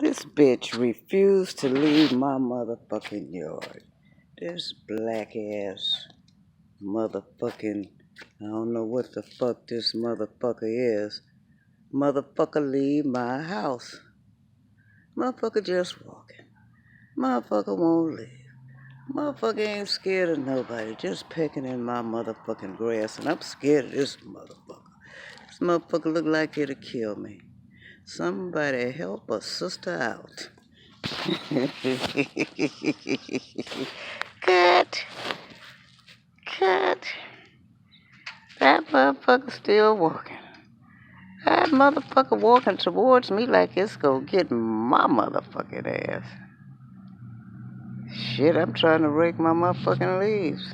This bitch refused to leave my motherfucking yard. This black ass motherfucking, I don't know what the fuck this motherfucker is. Motherfucker leave my house. Motherfucker just walking. Motherfucker won't leave. Motherfucker ain't scared of nobody, just pecking in my motherfucking grass, and I'm scared of this motherfucker. This motherfucker look like it'll kill me. Somebody help a sister out. Cut. Cut. That motherfucker still walking. That motherfucker walking towards me like it's gonna get my motherfucking ass. Shit, I'm trying to rake my motherfucking leaves.